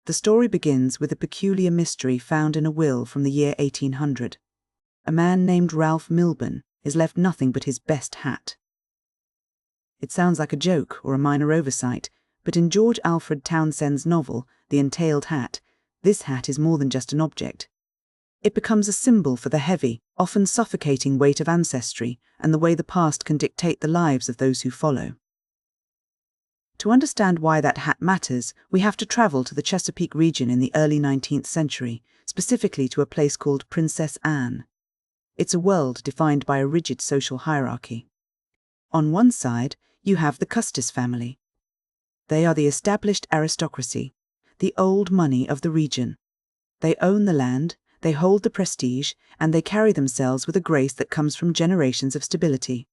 The story begins with a peculiar mystery found in a will from the year 1800. A man named Ralph Milbourn is left nothing but his best hat. It sounds like a joke or a minor oversight, but in George Alfred Townsend's novel, The Entailed Hat, this hat is more than just an object. It becomes a symbol for the heavy, often suffocating weight of ancestry and the way the past can dictate the lives of those who follow. To understand why that hat matters, we have to travel to the Chesapeake region in the early 19th century, specifically to a place called Princess Anne. It's a world defined by a rigid social hierarchy. On one side, you have the Custis family. They are the established aristocracy, the old money of the region. They own the land, they hold the prestige, and they carry themselves with a grace that comes from generations of stability.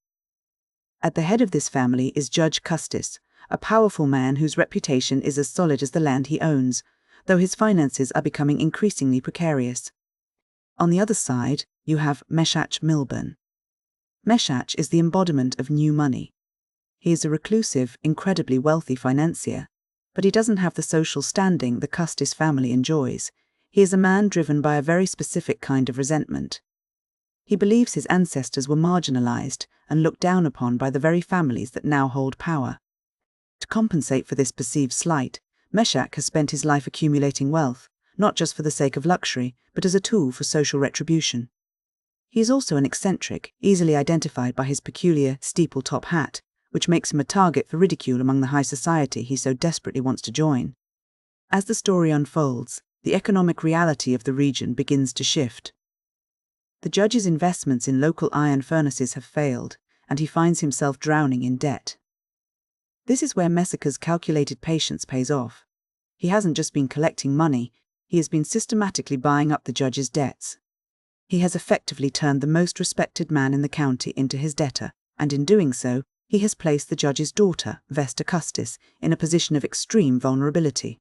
At the head of this family is Judge Custis, a powerful man whose reputation is as solid as the land he owns, though his finances are becoming increasingly precarious. On the other side, you have Meshach Milburn. Meshach is the embodiment of new money. He is a reclusive, incredibly wealthy financier, but he doesn't have the social standing the Custis family enjoys. He is a man driven by a very specific kind of resentment. He believes his ancestors were marginalized and looked down upon by the very families that now hold power. To compensate for this perceived slight, Meshach has spent his life accumulating wealth, not just for the sake of luxury, but as a tool for social retribution. He is also an eccentric, easily identified by his peculiar steeple-top hat, which makes him a target for ridicule among the high society he so desperately wants to join. As the story unfolds, the economic reality of the region begins to shift. The judge's investments in local iron furnaces have failed, and he finds himself drowning in debt. This is where Meshach's calculated patience pays off. He hasn't just been collecting money, he has been systematically buying up the judge's debts. He has effectively turned the most respected man in the county into his debtor, and in doing so, he has placed the judge's daughter, Vesta Custis, in a position of extreme vulnerability.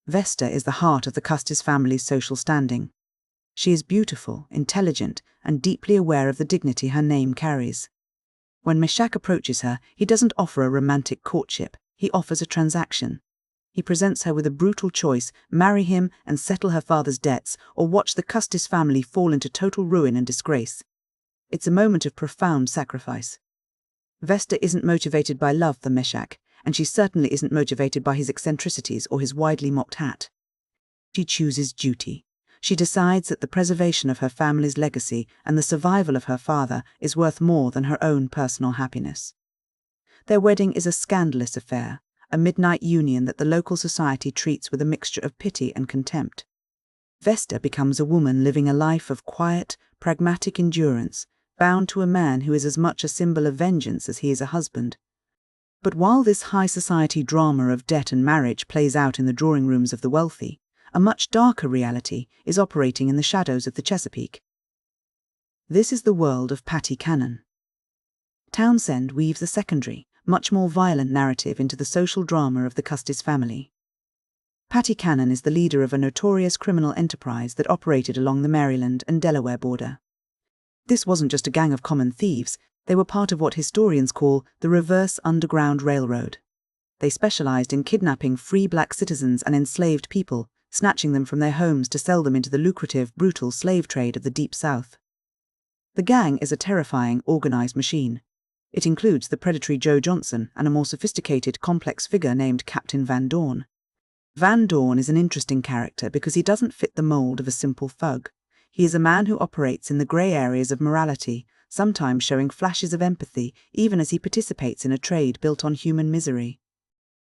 Vesta is the heart of the Custis family's social standing. She is beautiful, intelligent, and deeply aware of the dignity her name carries. When Meshach approaches her, he doesn't offer a romantic courtship, he offers a transaction. He presents her with a brutal choice: marry him and settle her father's debts, or watch the Custis family fall into total ruin and disgrace. It's a moment of profound sacrifice. Vesta isn't motivated by love for Meshach, and she certainly isn't motivated by his eccentricities or his widely mocked hat. She chooses duty. She decides that the preservation of her family's legacy and the survival of her father is worth more than her own personal happiness. Their wedding is a scandalous affair, a midnight union that the local society treats with a mixture of pity and contempt. Vesta becomes a woman living a life of quiet, pragmatic endurance, bound to a man who is as much a symbol of vengeance as he is a husband. But while this high society drama of debt and marriage plays out in the drawing rooms of the wealthy, a much darker reality is operating in the shadows of the Chesapeake. This is the world of Patty Cannon. Townsend weaves a secondary, much more violent narrative into the social drama of the Custis family. Patty Cannon is the leader of a notorious criminal enterprise that operated along the Maryland and Delaware border. This wasn't just a gang of common thieves, they were part of what historians call the reverse Underground Railroad. They specialized in kidnapping free black citizens and enslaved people, snatching them from their homes to sell them into the lucrative, brutal slave trade of the Deep South. The gang is a terrifying, organized machine. It includes the predatory Joe Johnson and a more sophisticated, complex figure named Captain Van Dorn. Van Dorn is an interesting character because he doesn't fit the mold of a simple thug. He is a man who operates in the grey areas of morality, sometimes showing flashes of empathy even as he participates in a trade built on human misery.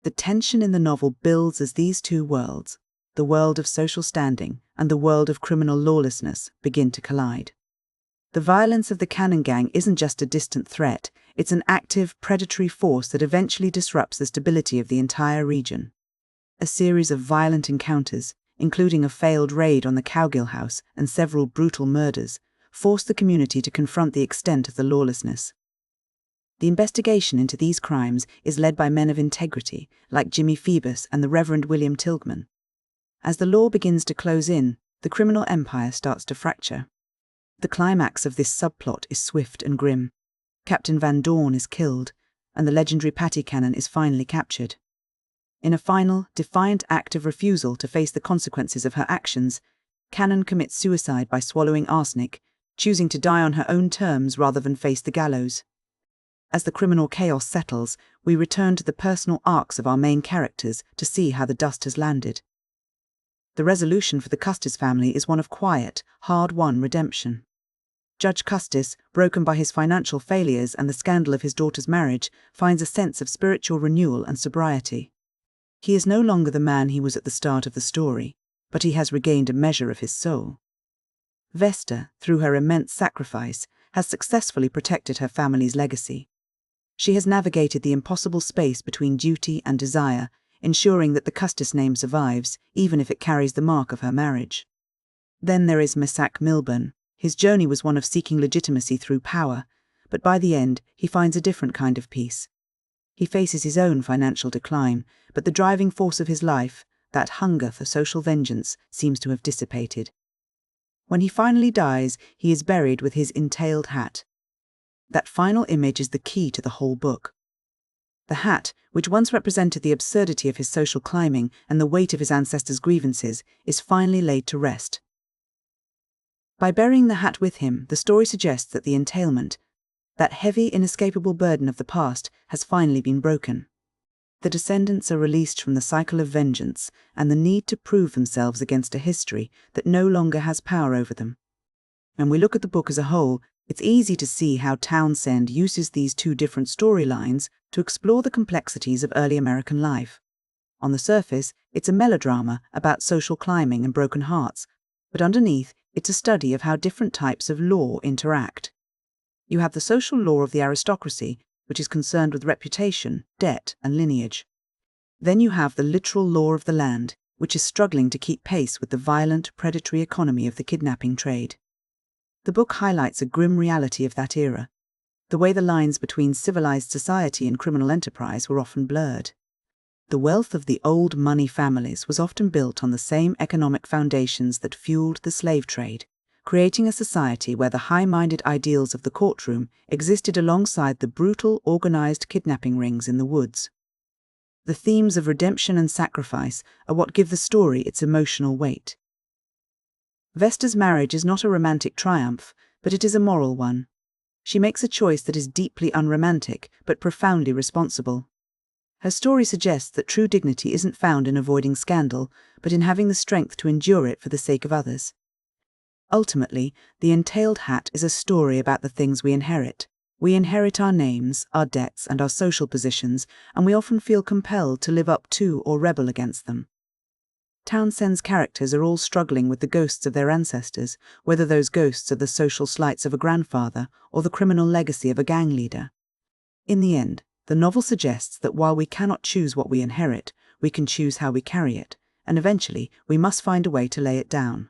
The tension in the novel builds as these two worlds, the world of social standing and the world of criminal lawlessness, begin to collide. The violence of the Cannon Gang isn't just a distant threat, it's an active, predatory force that eventually disrupts the stability of the entire region. A series of violent encounters, including a failed raid on the Cowgill house and several brutal murders, forced the community to confront the extent of the lawlessness. The investigation into these crimes is led by men of integrity, like Jimmy Phoebus and the Reverend William Tilghman. As the law begins to close in, the criminal empire starts to fracture. The climax of this subplot is swift and grim. Captain Van Dorn is killed, and the legendary Patty Cannon is finally captured. In a final, defiant act of refusal to face the consequences of her actions, Cannon commits suicide by swallowing arsenic, choosing to die on her own terms rather than face the gallows. As the criminal chaos settles, we return to the personal arcs of our main characters to see how the dust has landed. The resolution for the Custis family is one of quiet, hard-won redemption. Judge Custis, broken by his financial failures and the scandal of his daughter's marriage, finds a sense of spiritual renewal and sobriety. He is no longer the man he was at the start of the story, but he has regained a measure of his soul. Vesta, through her immense sacrifice, has successfully protected her family's legacy. She has navigated the impossible space between duty and desire, ensuring that the Custis name survives, even if it carries the mark of her marriage. Then there is Meshach Milburn. His journey was one of seeking legitimacy through power, but by the end he finds a different kind of peace. He faces his own financial decline, but the driving force of his life, that hunger for social vengeance, seems to have dissipated. When he finally dies, he is buried with his entailed hat. That final image is the key to the whole book. The hat, which once represented the absurdity of his social climbing and the weight of his ancestors' grievances, is finally laid to rest. By burying the hat with him, the story suggests that the entailment, that heavy, inescapable burden of the past, has finally been broken. The descendants are released from the cycle of vengeance and the need to prove themselves against a history that no longer has power over them. When we look at the book as a whole, it's easy to see how Townsend uses these two different storylines to explore the complexities of early American life. On the surface, it's a melodrama about social climbing and broken hearts, but underneath, it's a study of how different types of law interact. You have the social law of the aristocracy, which is concerned with reputation, debt, and lineage. Then you have the literal law of the land, which is struggling to keep pace with the violent, predatory economy of the kidnapping trade. The book highlights a grim reality of that era, the way the lines between civilized society and criminal enterprise were often blurred. The wealth of the old money families was often built on the same economic foundations that fueled the slave trade, creating a society where the high-minded ideals of the courtroom existed alongside the brutal, organized kidnapping rings in the woods. The themes of redemption and sacrifice are what give the story its emotional weight. Vesta's marriage is not a romantic triumph, but it is a moral one. She makes a choice that is deeply unromantic, but profoundly responsible. Her story suggests that true dignity isn't found in avoiding scandal, but in having the strength to endure it for the sake of others. Ultimately, The Entailed Hat is a story about the things we inherit. We inherit our names, our debts, and our social positions, and we often feel compelled to live up to or rebel against them. Townsend's characters are all struggling with the ghosts of their ancestors, whether those ghosts are the social slights of a grandfather or the criminal legacy of a gang leader. In the end, the novel suggests that while we cannot choose what we inherit, we can choose how we carry it, and eventually we must find a way to lay it down.